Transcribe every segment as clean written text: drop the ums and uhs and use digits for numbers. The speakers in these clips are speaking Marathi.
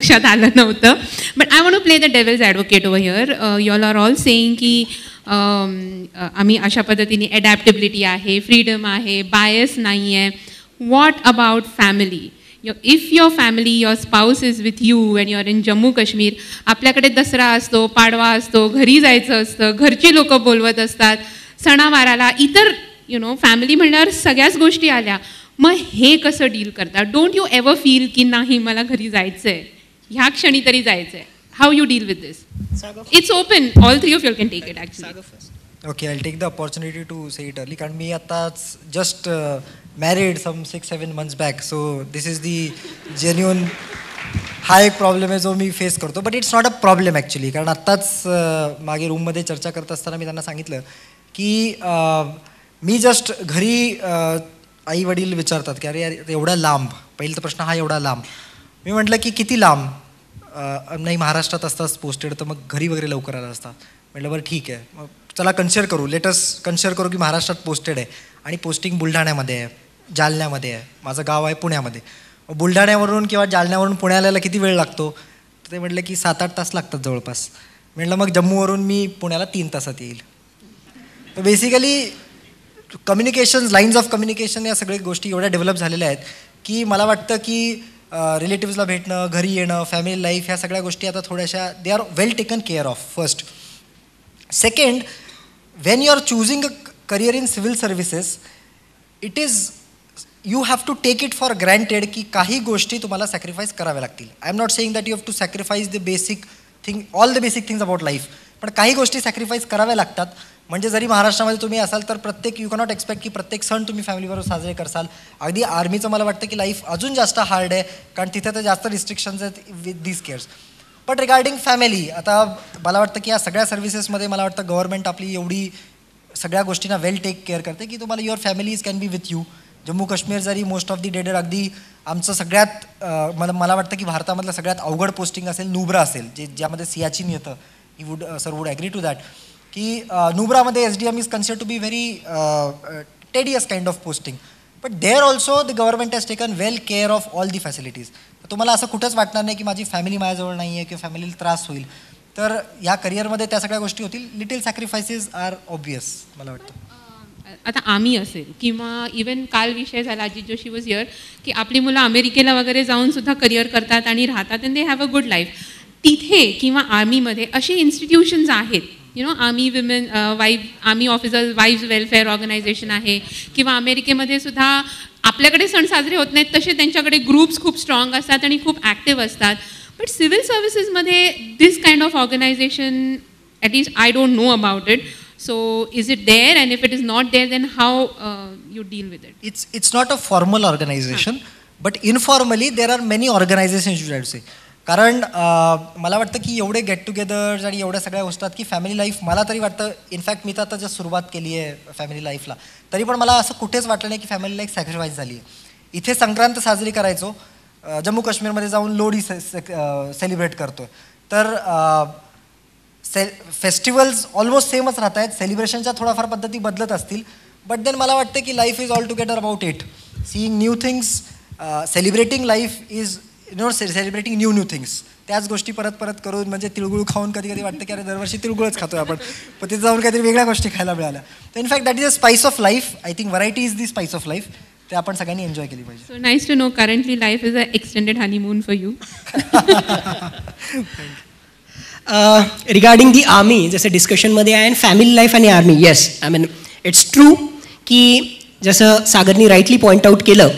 लक्षात आलं नव्हतं. But I want to play the devil's advocate over here. You all are all saying की आम्ही अशा पद्धतीने ॲडॅप्टेबिलिटी आहे, फ्रीडम आहे, बायस नाही आहे. What about family? If your family, your spouse is with you Wien you are in Jammu Kashmir, आपल्याकडे दसरा असतो, पाडवा असतो, घरी जायचं असतं, घरची लोकं बोलवत असतात, सणावाराला इतर फॅमिली म्हणल्यावर सगळ्याच गोष्टी आल्या. मग हे कसं डील करता? डोंट यू एव्हर फील की नाही मला घरी जायचं आहे, ह्या क्षणी तरी जायचं आहे? How you deal with this? It's open, all three of you can take it actually. Okay, I take the opportunity to say it early, कारण मी आताच just married some 6-7 months back, so this is the genuine हा एक प्रॉब्लेम आहे जो मी फेस करतो. But it's not a problem actually, कारण आत्ताच मागे रूममध्ये चर्चा करत असताना मी त्यांना सांगितलं की मी जस्ट घरी आई वडील विचारतात की अरे यार एवढा लांब, पहिला प्रश्न हा एवढा लांब. मी म्हटलं की किती लांब? नाही महाराष्ट्रात असताच पोस्टेड, तर मग घरी वगैरे लवकर आला असता. म्हटलं बरं ठीक आहे, मग चला कन्सिडर करू, लेटस कन्सिडर करू की महाराष्ट्रात पोस्टेड आहे आणि पोस्टिंग बुलढाण्यामध्ये आहे, जालन्यामध्ये आहे, माझं गाव आहे पुण्यामध्ये. बुलढाण्यावरून किंवा जालन्यावरून पुण्याला यायला किती वेळ लागतो? तर ते म्हटलं की 7-8 तास लागतात जवळपास. म्हटलं मग जम्मूवरून मी पुण्याला 3 तासात येईल. तर basically communications, lines of communication या सगळ्या गोष्टी एवढ्या डेव्हलप झालेल्या आहेत की मला वाटतं की रिलेटिव्सला भेटणं, घरी येणं, फॅमिली लाईफ, ह्या सगळ्या गोष्टी आता थोड्याशा they are well taken care of. First. Second, when you are choosing a career in civil services, it is you have to take it for granted की काही गोष्टी तुम्हाला सॅक्रिफाईस कराव्या लागतील. I am not saying that you have to sacrifice the basic thing, all the basic things about life, पण काही गोष्टी सॅक्रिफाईस कराव्या लागतात. म्हणजे जरी महाराष्ट्रामध्ये तुम्ही असाल तर प्रत्येक यू कॅनॉट एक्सपेक्ट की प्रत्येक सण तुम्ही फॅमिलीबरोबर साजरे करसाल. अगदी आर्मीचं मला वाटतं की लाईफ अजून जास्त हार्ड आहे, कारण तिथे तर जास्त रिस्ट्रिक्शन्स आहेत with these CARES. But regarding family, आता मला वाटतं की या सगळ्या सर्व्हिसेसमध्ये मला वाटतं गव्हर्नमेंट आपली एवढी सगळ्या गोष्टींना वेल टेक केअर करते की तुम्हाला your families can be with you. Jammu Kashmir जरी मोस्ट ऑफ दी डेडेड, अगदी आमचं सगळ्यात मला वाटतं की भारतामधलं सगळ्यात अवघड पोस्टिंग असेल नुब्रा असेल, ज्यामध्ये सियाचीन येतं. Sir would agree to that की नुब्रामध्ये SDM is consider to be very tedious kind of posting. But there also the government has taken well care of all the facilities. तुम्हाला असं कुठंच वाटणार नाही की माझी फॅमिली माझ्याजवळ नाही आहे किंवा फॅमिलीला त्रास होईल. तर या करिअरमध्ये त्या सगळ्या गोष्टी होतील. लिटिल सॅक्रिफायसेस आर ऑब्वियस मला वाटतं. आता आम्ही असेल किंवा इवन काल विषय झाला, अजित जोशी वॉज हिअर, की आपली मुलं अमेरिकेला वगैरे जाऊन सुद्धा करिअर करतात आणि राहतात and they have a good life. तिथे किंवा आर्मीमध्ये असे इन्स्टिट्यूशन्स आहेत, army women army officers wifes welfare organisation आहे, किंवा अमेरिकेमध्ये सुद्धा आपल्याकडे सण साजरे होत नाहीत तसे त्यांच्याकडे ग्रुप्स खूप स्ट्रॉंग असतात आणि खूप ॲक्टिव्ह असतात. बट सिव्हिल सर्व्हिसेसमध्ये this kind of organization, at least I don't know about it. So is it there, and if it is not there, then how you deal with it? It's not a formal organization, but informally there are many organizations, you should say. कारण मला वाटतं की एवढे गेट टुगेदर्स आणि एवढ्या सगळ्या गोष्टी की फॅमिली लाईफ, मला तरी वाटतं, इनफॅक्ट मी तर आता जस्ट सुरुवात केली आहे फॅमिली लाईफला, तरी पण मला असं कुठेच वाटलं नाही की फॅमिली लाईफ सॅक्रिफाईस झाली आहे. इथे संक्रांत साजरी करायचो, जम्मू काश्मीरमध्ये जाऊन लोहडी सेलिब्रेट करतोय, तर फेस्टिवल्स ऑलमोस्ट सेमच राहत आहेत. सेलिब्रेशनच्या थोड्याफार पद्धती बदलत असतील, बट देन मला वाटतं की life is all together about it, seeing new things, celebrating life is celebrating new things. त्याच गोष्टी परत परत करून, म्हणजे तिळगुळ खाऊन कधी कधी वाटतं की अरे दरवर्षी तिळगुळच खातोय आपण, पण तिथे जाऊन काहीतरी वेगळ्या गोष्टी खायला मिळाल्या. तर in fact that is a spice of life. I think variety is the spice of life. ते आपण सगळ्यांनी एन्जॉय केली पाहिजे. So nice to know currently life is an extended honeymoon for you. Regarding the army, जसं डिस्कशनमध्ये आहे फॅमिली लाईफ आणि army, yes, I mean it's true की जसं सागरनी राईटली पॉईंट आऊट केलं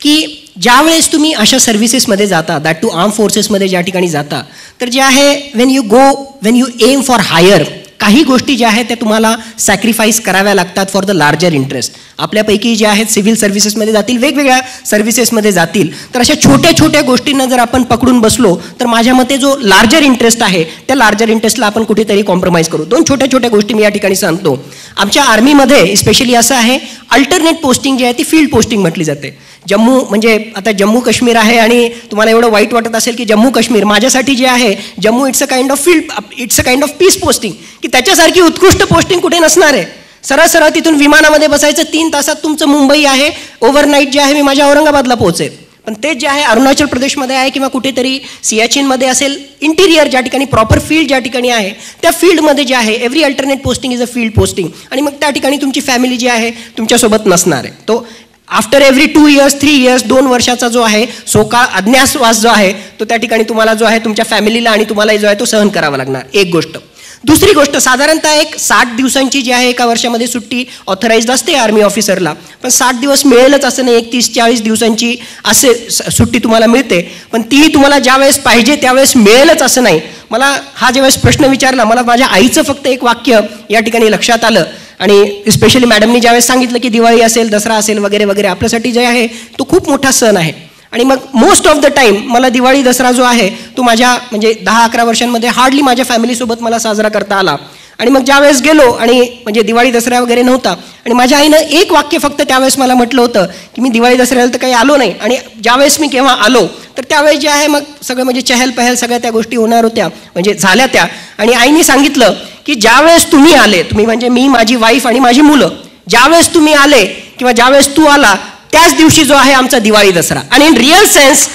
की ज्या वेळेस तुम्ही अशा सर्व्हिसेसमध्ये जाता, दॅट टू आर्म फोर्सेसमध्ये ज्या ठिकाणी जाता, तर जे आहे when you aim for higher, काही गोष्टी ज्या आहेत त्या तुम्हाला सॅक्रिफाईस कराव्या लागतात फॉर द लार्जर इंटरेस्ट. आपल्यापैकी जे आहेत सिव्हिल सर्व्हिसेसमध्ये जातील, वेगवेगळ्या सर्व्हिसेसमध्ये जातील, तर अशा छोट्या छोट्या गोष्टींना जर आपण पकडून बसलो तर माझ्या मते जो लार्जर इंटरेस्ट आहे त्या लार्जर इंटरेस्टला आपण कुठेतरी कॉम्प्रोमाइज करू. दोन छोट्या छोट्या गोष्टी मी या ठिकाणी सांगतो. आमच्या आर्मीमध्ये स्पेशली असं आहे, अल्टरनेट पोस्टिंग जी आहे ती फील्ड पोस्टिंग म्हटली जाते. जम्मू म्हणजे आता जम्मू काश्मीर आहे आणि तुम्हाला एवढं वाईट वाटत असेल की जम्मू काश्मीर, माझ्यासाठी जे आहे Jammu it's a kind of field, it's a kind of peace posting, की त्याच्यासारखी उत्कृष्ट पोस्टिंग कुठे नसणार आहे. सरळ तिथून विमानामध्ये बसायचं, 3 तासात तुमचं मुंबई आहे, ओव्हरनाईट जे आहे मी माझ्या औरंगाबादला पोहोचेल. पण तेच जे आहे अरुणाचल प्रदेशमध्ये आहे किंवा कुठेतरी सियाचीनमध्ये असेल, इंटिरियर ज्या ठिकाणी प्रॉपर फील्ड ज्या ठिकाणी आहे त्या फील्डमध्ये जे आहे every alternate posting is a field posting, आणि मग त्या ठिकाणी तुमची फॅमिली जी आहे तुमच्यासोबत नसणार आहे. तो आफ्टर एव्हरी 2 years 3 years 2 वर्षाचा जो आहे सोकाळ अज्ञातवास जो आहे तो त्या ठिकाणी तुम्हाला जो आहे तुमच्या फॅमिलीला आणि तुम्हाला जो आहे तो सहन करावा लागणार. एक गोष्ट. दुसरी गोष्ट, साधारणतः एक 60 दिवसांची जी आहे एका वर्षामध्ये सुट्टी ऑथराईज्ड असते आर्मी ऑफिसरला, पण 60 दिवस मिळेलच असं नाही, एक 30-40 दिवसांची असे सुट्टी तुम्हाला मिळते, पण तीही तुम्हाला ज्यावेळेस पाहिजे त्यावेळेस मिळेलच असं नाही. मला हा ज्यावेळेस प्रश्न विचारला, मला माझ्या आईचं फक्त एक वाक्य या ठिकाणी लक्षात आलं, आणि स्पेशली मॅडमनी ज्यावेळेस सांगितलं की दिवाळी असेल, दसरा असेल वगैरे वगैरे आपल्यासाठी जे आहे तो खूप मोठा सण आहे, आणि मग मोस्ट ऑफ द टाईम मला दिवाळी दसरा जो आहे तो माझ्या म्हणजे 10-11 वर्षांमध्ये हार्डली माझ्या फॅमिलीसोबत मला साजरा करता आला. आणि मग ज्यावेळेस गेलो आणि म्हणजे दिवाळी दसरा वगैरे नव्हता, आणि माझ्या आईनं एक वाक्य फक्त त्यावेळेस मला म्हटलं होतं की मी दिवाळी दसऱ्याला तर काही आलो नाही, आणि ज्यावेळेस मी केव्हा आलो तर त्यावेळेस जे आहे मग सगळं म्हणजे चहल पहल सगळ्या त्या गोष्टी होणार होत्या, म्हणजे झाल्या त्या. आणि आईने सांगितलं की ज्यावेळेस तुम्ही आले, तुम्ही म्हणजे मी, माझी वाईफ आणि माझी मुलं, ज्यावेळेस तुम्ही आले किंवा ज्यावेळेस तू आला त्याच दिवशी जो आहे आमचा दिवाळी दसरा. आणि in real sense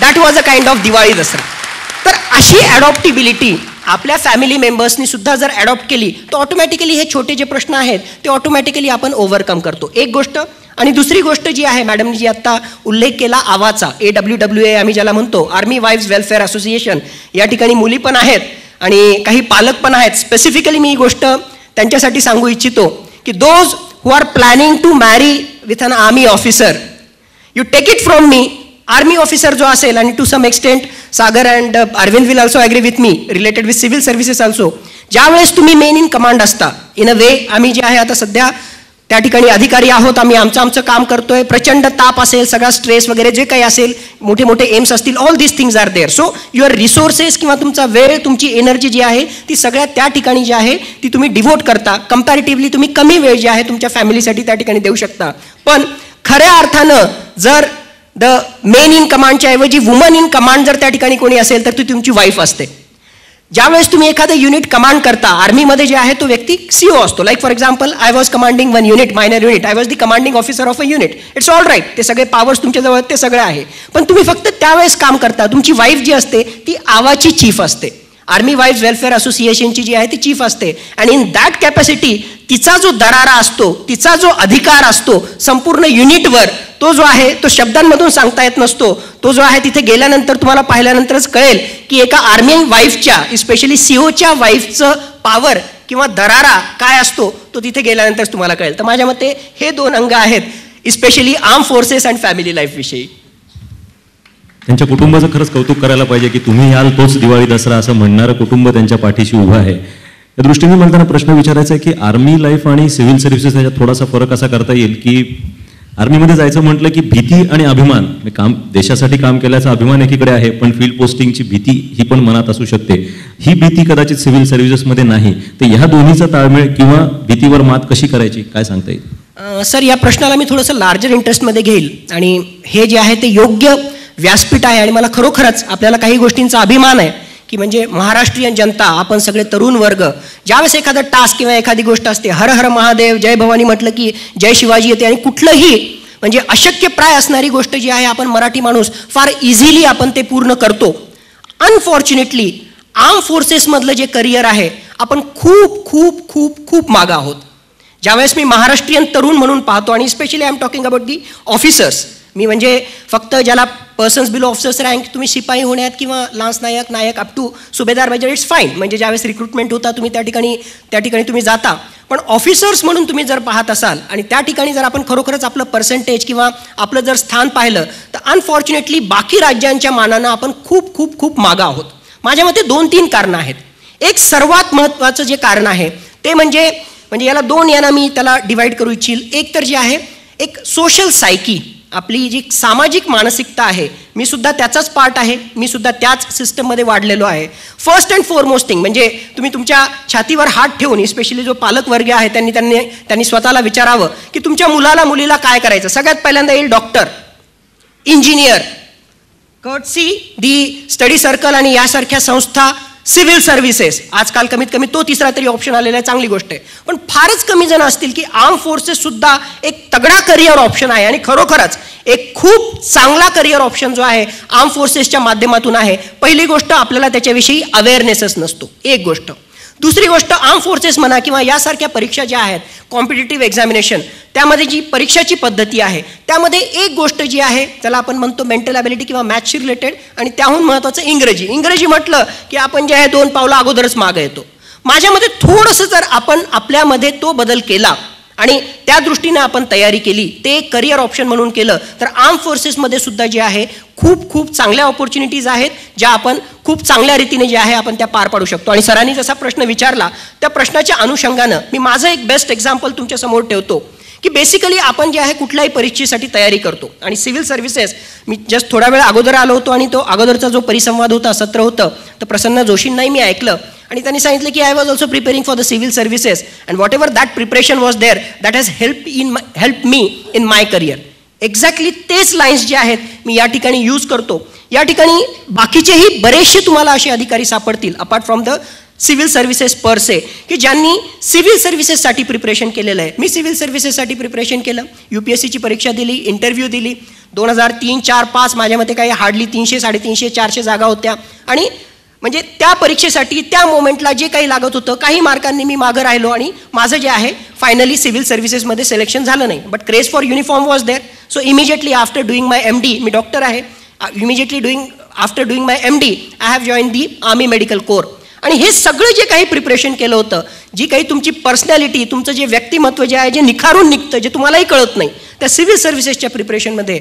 that was a kind of Diwali Dussehra. तर अशी ॲडॉप्टिबिलिटी आपल्या फॅमिली मेंबर्सनी सुद्धा जर ॲडॉप्ट केली तर ऑटोमॅटिकली हे छोटे जे प्रश्न आहेत ते ऑटोमॅटिकली आपण ओव्हरकम करतो. एक गोष्ट. आणि दुसरी गोष्ट जी आहे मॅडमनी जी आत्ता उल्लेख केला आवाचा, AWWA आम्ही ज्याला म्हणतो, आर्मी वाईफ्स वेलफेअर असोसिएशन, या ठिकाणी मुली पण आहेत आणि काही पालक पण आहेत. स्पेसिफिकली मी ही गोष्ट त्यांच्यासाठी सांगू इच्छितो की those who are planning to marry with an army officer, you take it from me, army officer जो असेल, आणि to some extent Sagar and Arvind will also agree with me related with civil services also, ज्यावेळेस तुम्ही मेन इन कमांड असता, इन अ वे आम्ही जे आहे आता सध्या त्या ठिकाणी अधिकारी आहोत, आम्ही आमचं काम करतोय, प्रचंड ताप असेल, सगळा स्ट्रेस वगैरे जे काही असेल, मोठे मोठे एम्स असतील, all these things are there. So your resources किंवा तुमचा वेळ, तुमची एनर्जी जी आहे ती सगळ्यात त्या ठिकाणी जी आहे ती तुम्ही डिव्होट करता. कंपॅरेटिव्हली तुम्ही कमी वेळ जी आहे तुमच्या फॅमिलीसाठी त्या ठिकाणी देऊ शकता. पण खऱ्या अर्थानं जर द मेन इन कमांडच्या ऐवजी वुमन इन कमांड जर त्या ठिकाणी कोणी असेल तर ती तुमची वाईफ असते. ज्यावेळेस तुम्ही एखादं युनिट कमांड करता, आर्मीमध्ये जे आहे तो व्यक्ती CO असतो. Like for example I was commanding one unit, minor unit, I was the commanding officer of a unit. It's all right, ते सगळे पॉवर्स तुमच्याजवळ ते सगळं आहे, पण तुम्ही फक्त त्यावेळेस काम करता. तुमची वाईफ जी असते ती आवाची चीफ असते, आर्मी वाईफ्स वेलफेअर असोसिएशनची जी आहे ती चीफ असते. आणि इन दॅट कॅपॅसिटी तिचा जो दरारा असतो, तिचा जो अधिकार असतो संपूर्ण युनिटवर, तो जो आहे तो शब्दांमधून सांगता येत नसतो. तो जो आहे तिथे गेल्यानंतर तुम्हाला पाहिल्यानंतरच कळेल की एका आर्मी वाईफच्या, स्पेशली COच्या वाईफचं पॉवर किंवा दरारा काय असतो तो तिथे गेल्यानंतरच तुम्हाला कळेल. तर माझ्या मते हे 2 अंग आहेत specially arm forces and family life विषयी. त्यांच्या कुटुंबाचं खरंच कौतुक करायला पाहिजे की तुम्ही याल तोच दिवाळी दसरा असं म्हणणारं कुटुंब त्यांच्या पाठीशी उभं आहे. या दृष्टीने मला त्यांना प्रश्न विचारायचा आहे की आर्मी लाईफ आणि सिव्हिल सर्व्हिसेस याच्यात थोडासा फरक असा करता येईल की आर्मीमध्ये जायचं म्हटलं की भीती आणि अभिमान, काम देशासाठी काम केल्याचा अभिमान एकीकडे आहे, पण फील्ड पोस्टिंगची भीती ही पण मनात असू शकते. ही भीती कदाचित सिव्हिल सर्व्हिसेसमध्ये नाही. तर ह्या दोन्हीचा ताळमेळ किंवा भीतीवर मात कशी करायची, काय सांगता येईल? सर, या प्रश्नाला मी थोडंसं लार्जर इंटरेस्टमध्ये घेईल, आणि हे जे आहे ते योग्य व्यासपीठ आहे. आणि मला खरोखरच आपल्याला काही गोष्टींचा अभिमान आहे की म्हणजे महाराष्ट्रीयन जनता, आपण सगळे तरुण वर्ग, ज्यावेळेस एखादा टास्क किंवा एखादी गोष्ट असते, हर हर महादेव, जय भवानी म्हटलं की जय शिवाजी येते, आणि कुठलंही म्हणजे अशक्यप्राय असणारी गोष्ट जी आहे आपण मराठी माणूस फार इझिली आपण ते पूर्ण करतो. अनफॉर्च्युनेटली आर्म फोर्सेसमधलं जे करिअर आहे आपण खूप खूप खूप खूप मागं आहोत. ज्यावेळेस मी महाराष्ट्रीयन तरुण म्हणून पाहतो, आणि specially I am talking about the officers, मी म्हणजे फक्त ज्याला पर्सन्स बिलो ऑफिसर्स रँक, तुम्ही शिपाई होण्यात किंवा lance naik, naik up to subedar major, it's fine, म्हणजे ज्यावेळेस रिक्रुटमेंट होता तुम्ही त्या ठिकाणी तुम्ही जाता. पण ऑफिसर्स म्हणून तुम्ही जर पाहत असाल आणि त्या ठिकाणी जर आपण खरोखरच आपलं पर्सेंटेज किंवा आपलं जर स्थान पाहिलं तर अनफॉर्च्युनेटली बाकी राज्यांच्या मानानं आपण खूप खूप खूप मागं आहोत. माझ्या मते 2-3 कारणं आहेत. एक सर्वात महत्त्वाचं जे कारण आहे ते म्हणजे याला 2 यांना मी त्याला डिवाईड करू इच्छिल. एक तर जे आहे एक सोशल सायकी, आपली जी सामाजिक मानसिकता आहे, मी सुद्धा त्याचाच पार्ट आहे, मी सुद्धा त्याच सिस्टममध्ये वाढलेलो आहे. फर्स्ट अँड फॉरमोस्ट थिंग म्हणजे तुम्ही तुमच्या छातीवर हात ठेवून, स्पेशली जो पालक वर्ग आहे त्यांनी स्वतःला विचारावं की तुमच्या मुलीला काय करायचं. सगळ्यात पहिल्यांदा येईल डॉक्टर, इंजिनियर, कर्टसी दी स्टडी सर्कल आणि यासारख्या संस्था सिव्हिल सर्व्हिसेस, आजकाल कमीत कमी तो तिसरा तरी ऑप्शन आलेला आहे, चांगली गोष्ट आहे. पण फारच कमी जण असतील की आर्म फोर्सेस सुद्धा एक तगडा करिअर ऑप्शन आहे आणि खरोखरच एक खूप चांगला करिअर ऑप्शन जो आहे आर्म फोर्सेसच्या माध्यमातून आहे. पहिली गोष्ट, आपल्याला त्याच्याविषयी अवेअरनेसच नसतो, एक गोष्ट. दुसरी गोष्ट, आर्म फोर्सेस म्हणा किंवा यासारख्या परीक्षा ज्या आहेत कॉम्पिटिटिव्ह एक्झामिनेशन, त्यामध्ये जी परीक्षाची पद्धती आहे त्यामध्ये एक गोष्ट जी आहे त्याला आपण म्हणतो मेंटल ॲबिलिटी किंवा मॅथ्सशी रिलेटेड, आणि त्याहून महत्त्वाचं इंग्रजी म्हटलं की आपण जे आहे 2 पावलं अगोदरच मागं येतो. माझ्यामध्ये थोडंसं जर आपण आपल्यामध्ये तो बदल केला आणि त्या दृष्टीने आपण तयारी केली, ते करिअर ऑप्शन म्हणून केलं, तर आर्म फोर्सेसमध्ये सुद्धा जे आहे खूप चांगल्या ऑपॉर्च्युनिटीज आहेत ज्या आपण खूप चांगल्या रीतीने जे आहे आपण त्या पार पाडू शकतो. आणि सरांनी जसा प्रश्न विचारला त्या प्रश्नाच्या अनुषंगानं मी माझं एक बेस्ट एक्झाम्पल तुमच्यासमोर ठेवतो की बेसिकली आपण जे आहे कुठल्याही परीक्षेसाठी तयारी करतो आणि सिव्हिल सर्व्हिसेस, मी जस्ट थोडा वेळ अगोदर आलो होतो आणि तो अगोदरचा जो परिसंवाद होता, सत्र होतं, तर प्रसन्न जोशींनाही मी ऐकलं आणि त्यांनी सांगितलं की I was also preparing for the civil services and whatever that preparation was there that has help me in my career. Exactly तेच लाईन्स जे आहेत मी या ठिकाणी यूज करतो. या ठिकाणी बाकीचेही बरेचसे तुम्हाला असे अधिकारी सापडतील apart from the civil services per se की ज्यांनी सिव्हिल सर्व्हिसेससाठी प्रिपरेशन केलेलं आहे. मी सिव्हिल सर्व्हिसेससाठी प्रिपरेशन केलं, UPSCची परीक्षा दिली, इंटरव्ह्यू दिली. 2003, 4, 5 माझ्या मते काही हार्डली 300, 350, 400 जागा होत्या आणि म्हणजे त्या परीक्षेसाठी त्या मोमेंटला जे काही लागत होतं काही मार्कांनी मी मागं राहिलो आणि माझं जे आहे फायनली सिव्हिल सर्व्हिसेसमध्ये सिलेक्शन झालं नाही. But craze for uniform was there. So immediately after doing my MD, मी डॉक्टर आहे, after doing my MD I have join the army medical corps. आणि हे सगळं जे काही प्रिपरेशन केलं होतं, जी काही तुमची पर्सनॅलिटी, तुमचं जे व्यक्तिमत्व जे आहे जे निखारून निघतं, जे तुम्हालाही कळत नाही, त्या सिव्हिल सर्व्हिसेसच्या प्रिपरेशनमध्ये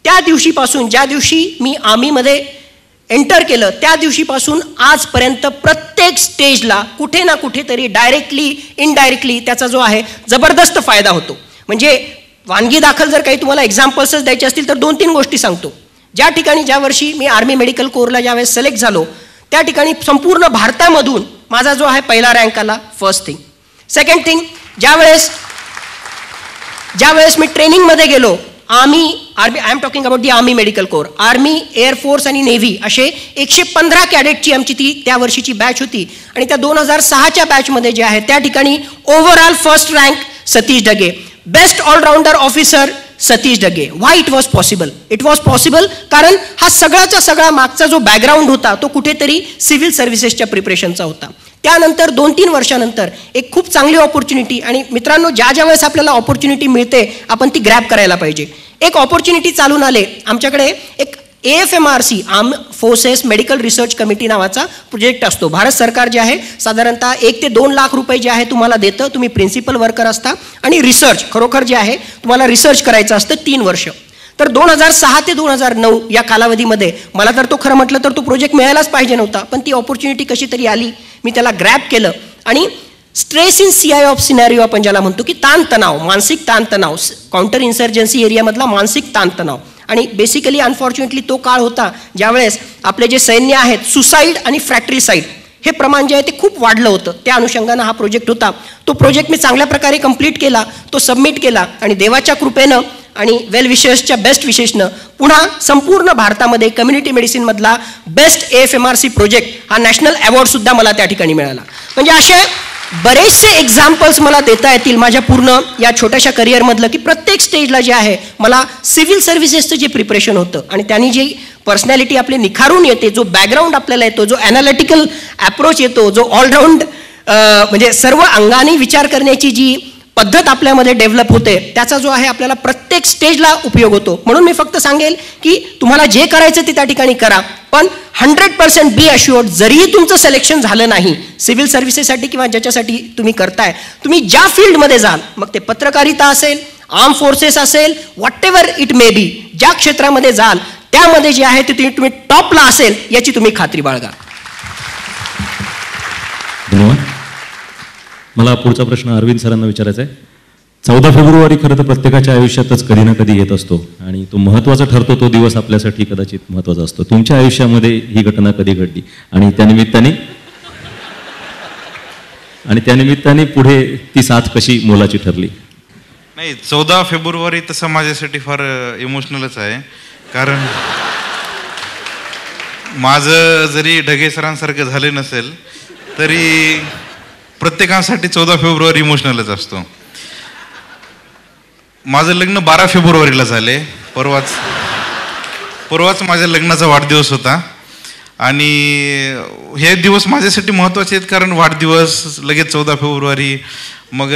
त्या दिवशीपासून, ज्या दिवशी मी आर्मीमध्ये एंटर केलं त्या दिवशीपासून आजपर्यंत प्रत्येक स्टेजला कुठे ना कुठेतरी डायरेक्टली इनडायरेक्टली त्याचा जो आहे जबरदस्त फायदा होतो. म्हणजे वानगी दाखल जर काही तुम्हाला एक्झाम्पल्सच द्यायचे असतील तर 2-3 गोष्टी सांगतो. ज्या ठिकाणी ज्या वर्षी मी आर्मी मेडिकल कोरला ज्यावेळेस सिलेक्ट झालो त्या ठिकाणी संपूर्ण भारतामधून माझा जो आहे पहिला रँक आला, फर्स्ट थिंग. सेकंड थिंग, ज्यावेळेस मी ट्रेनिंगमध्ये गेलो, army I am talking about the army medical core, army, air force आणि नेव्ही असे 115 कॅडेटची आमची ती त्या वर्षीची बॅच होती आणि त्या 2006च्या बॅचमध्ये जे आहे त्या ठिकाणी overall first rank Satish Dhage, best allrounder officer Satish Dhage. Why it was possible? It was possible कारण हा सगळ्याचा सगळा मागचा जो बॅकग्राऊंड होता तो कुठेतरी सिव्हिल सर्व्हिसेसच्या प्रिपरेशनचा होता. त्यानंतर 2-3 वर्षानंतर एक खूप चांगली ऑपॉर्च्युनिटी, आणि मित्रांनो ज्या वेळेस आपल्याला ऑपॉर्च्युनिटी मिळते आपण ती ग्रॅब करायला पाहिजे. एक ऑपॉर्च्युनिटी चालून आले आमच्याकडे, एक AFMRC arm forces medical research committee नावाचा प्रोजेक्ट असतो. भारत सरकार जे आहे साधारणतः 1 ते 2 लाख रुपये जे आहे तुम्हाला देतं. तुम्ही प्रिन्सिपल वर्कर असता आणि रिसर्च खरोखर जे आहे तुम्हाला रिसर्च करायचं असतं 3 वर्ष. तर 2006 ते 2009 या कालावधीमध्ये मला तर तो खरं म्हटलं तर तो प्रोजेक्ट मिळायलाच पाहिजे नव्हता, पण ती ऑपॉर्च्युनिटी कशी तरी आली, मी त्याला ग्रॅब केलं आणि stress in CI of scenario आपण ज्याला म्हणतो की ताणतणाव, मानसिक ताणतणाव, काउंटर इन्सर्जन्सी एरियामधला मानसिक ताणतणाव. आणि बेसिकली अनफॉर्च्युनेटली तो काळ होता ज्यावेळेस आपले जे सैन्य आहेत सुसाईड आणि फ्रॅक्ट्रिसाईड हे प्रमाण जे आहे ते खूप वाढलं होतं. त्या अनुषंगानं हा प्रोजेक्ट होता. तो प्रोजेक्ट मी चांगल्या प्रकारे कंप्लीट केला, तो सबमिट केला आणि देवाच्या कृपेनं आणि वेल विशेसच्या बेस्ट विशेषनं पुन्हा संपूर्ण भारतामध्ये कम्युनिटी मेडिसिनमधला बेस्ट AFMRC प्रोजेक्ट हा नॅशनल अवॉर्डसुद्धा मला त्या ठिकाणी मिळाला. म्हणजे असे बरेचसे एक्झाम्पल्स मला देता येतील माझ्या पूर्ण या छोट्याशा करिअरमधलं की प्रत्येक स्टेजला जे आहे मला सिव्हिल सर्व्हिसेसचं जे प्रिपरेशन होतं आणि त्यांनी जी पर्सनॅलिटी आपली निखारून येते, जो बॅकग्राऊंड आपल्याला येतो, जो ॲनालिटिकल ॲप्रोच येतो, जो ऑलराऊंड म्हणजे सर्व अंगाने विचार करण्याची जी पद्धत आपल्यामध्ये डेव्हलप होते, त्याचा जो आहे आपल्याला प्रत्येक स्टेजला उपयोग होतो. म्हणून मी फक्त सांगेल की तुम्हाला जे करायचं ते त्या ठिकाणी करा, पण 100% बी अश्युअर्ड जरीही तुमचं सिलेक्शन झालं नाही सिव्हिल सर्व्हिसेससाठी किंवा ज्याच्यासाठी तुम्ही करताय, तुम्ही ज्या फील्डमध्ये जाल, मग ते पत्रकारिता असेल, आर्म फोर्सेस असेल, what ever it may be, ज्या क्षेत्रामध्ये जाल त्यामध्ये जे आहे ते तुम्ही टॉपला असेल याची तुम्ही खात्री बाळगा. धन्यवाद. मला पुढचा प्रश्न अरविंद सरांना विचारायचा आहे. 14 फेब्रुवारी खरं तर प्रत्येकाच्या आयुष्यातच कधी ना कधी येत असतो आणि तो महत्त्वाचा ठरतो, तो दिवस आपल्यासाठी कदाचित महत्त्वाचा असतो. तुमच्या आयुष्यामध्ये ही घटना कधी घडली आणि त्यानिमित्ताने पुढे ती साथ कशी मोलाची ठरली? नाही, 14 फेब्रुवारी तसं माझ्यासाठी फार इमोशनलच आहे, कारण माझं जरी ढगे सरांसारखं झालं नसेल तरी प्रत्येकासाठी 14 फेब्रुवारी इमोशनलच असतो. माझं लग्न 12 फेब्रुवारीला झाले. परवाच माझ्या लग्नाचा वाढदिवस होता आणि हे दिवस माझ्यासाठी महत्त्वाचे आहेत कारण वाढदिवस लगेच 14 फेब्रुवारी, मग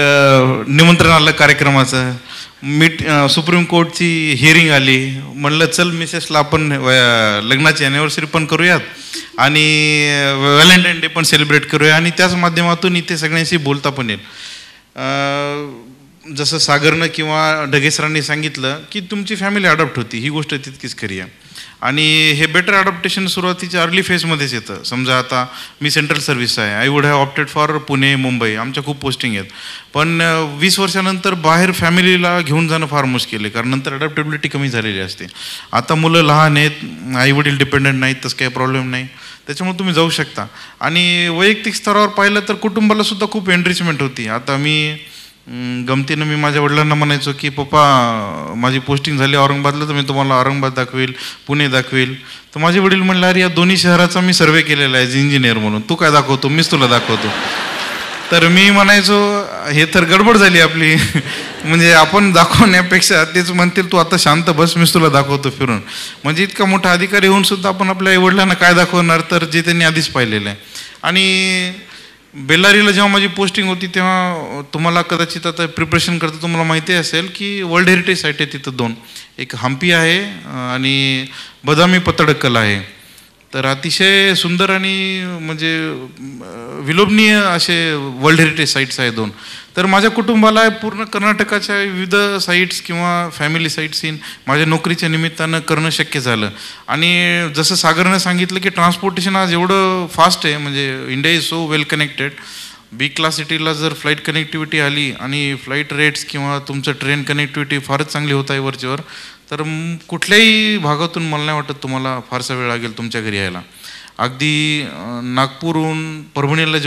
निमंत्रण आलं कार्यक्रमाचं, सुप्रीम कोर्टची हिअरिंग आली. म्हणलं चल मिसेसला आपण लग्नाची ॲनिव्हर्सरी पण करूयात आणि व्हॅलेंटाईन डे पण सेलिब्रेट करूया आणि त्याच माध्यमातून इथे सगळ्यांशी बोलता पण येईल. जसं सागरनं किंवा ढगेसरांनी सांगितलं की तुमची फॅमिली अडॉप्ट होती, ही गोष्ट तितकीच खरी आहे आणि हे बेटर अडॉप्टेशन सुरुवातीच्या अर्ली फेजमध्येच येतं. समजा आता मी सेंट्रल सर्व्हिस आहे, I would have opted for Pune Mumbai, आमच्या खूप पोस्टिंग आहेत, पण 20 वर्षानंतर बाहेर फॅमिलीला घेऊन जाणं फार मुश्किल आहे कारण नंतर अडॅप्टेबिलिटी कमी झालेली असते. आता मुलं लहान आहेत, आईवडील डिपेंडंट नाहीत, तसं काही प्रॉब्लेम नाही, त्याच्यामुळे तुम्ही जाऊ शकता. आणि वैयक्तिक स्तरावर पाहिलं तर कुटुंबाला सुद्धा खूप एनरिचमेंट होती. आता गमतीनं मी माझ्या वडिलांना म्हणायचो की पप्पा माझी पोस्टिंग झाली औरंगाबादला तर मी तुम्हाला औरंगाबाद दाखवेल, पुणे दाखवेल. तर माझे वडील म्हणले अरे या दोन्ही शहराचा मी सर्वे केलेला आहे इंजिनियर म्हणून, तू काय दाखवतो, मीच तुला दाखवतो. तर मी म्हणायचो हे तर गडबड झाली आपली म्हणजे आपण दाखवण्यापेक्षा तेच म्हणतील तू आता शांत बस, मीच तुला दाखवतो फिरून. म्हणजे इतका मोठा अधिकारी होऊन सुद्धा आपण आपल्या आई वडिलांना काय दाखवणार तर जे त्यांनी आधीच पाहिलेलं आहे. आणि बेल्लारीला जेव्हा माझी पोस्टिंग होती तेव्हा तुम्हाला कदाचित आता प्रिपरेशन करता तुम्हाला माहिती असेल की वर्ल्ड हेरिटेज साईट आहे तिथं 2, एक हम्पी आहे आणि बदामी पत्तडकल आहे. तर अतिशय सुंदर आणि म्हणजे विलोभनीय असे वर्ल्ड हेरिटेज साईट्स आहे 2. तर माझ्या कुटुंबाला पूर्ण कर्नाटकाच्या विविध साईट्स किंवा फॅमिली साईट्स इन माझ्या नोकरीच्या निमित्तानं करणं शक्य झालं. आणि जसं सागरनं सांगितलं की ट्रान्सपोर्टेशन आज एवढं फास्ट आहे, म्हणजे India is so well connected. Big class सिटीला जर फ्लाईट कनेक्टिव्हिटी आली आणि फ्लाईट रेट्स किंवा तुमचं ट्रेन कनेक्टिव्हिटी फारच चांगली होत आहे वरच्यावर, तर कुठल्याही भागातून मला नाही वाटत तुम्हाला फारसा वेळ लागेल तुमच्या घरी यायला. अगदी नागपूरहून परभणीला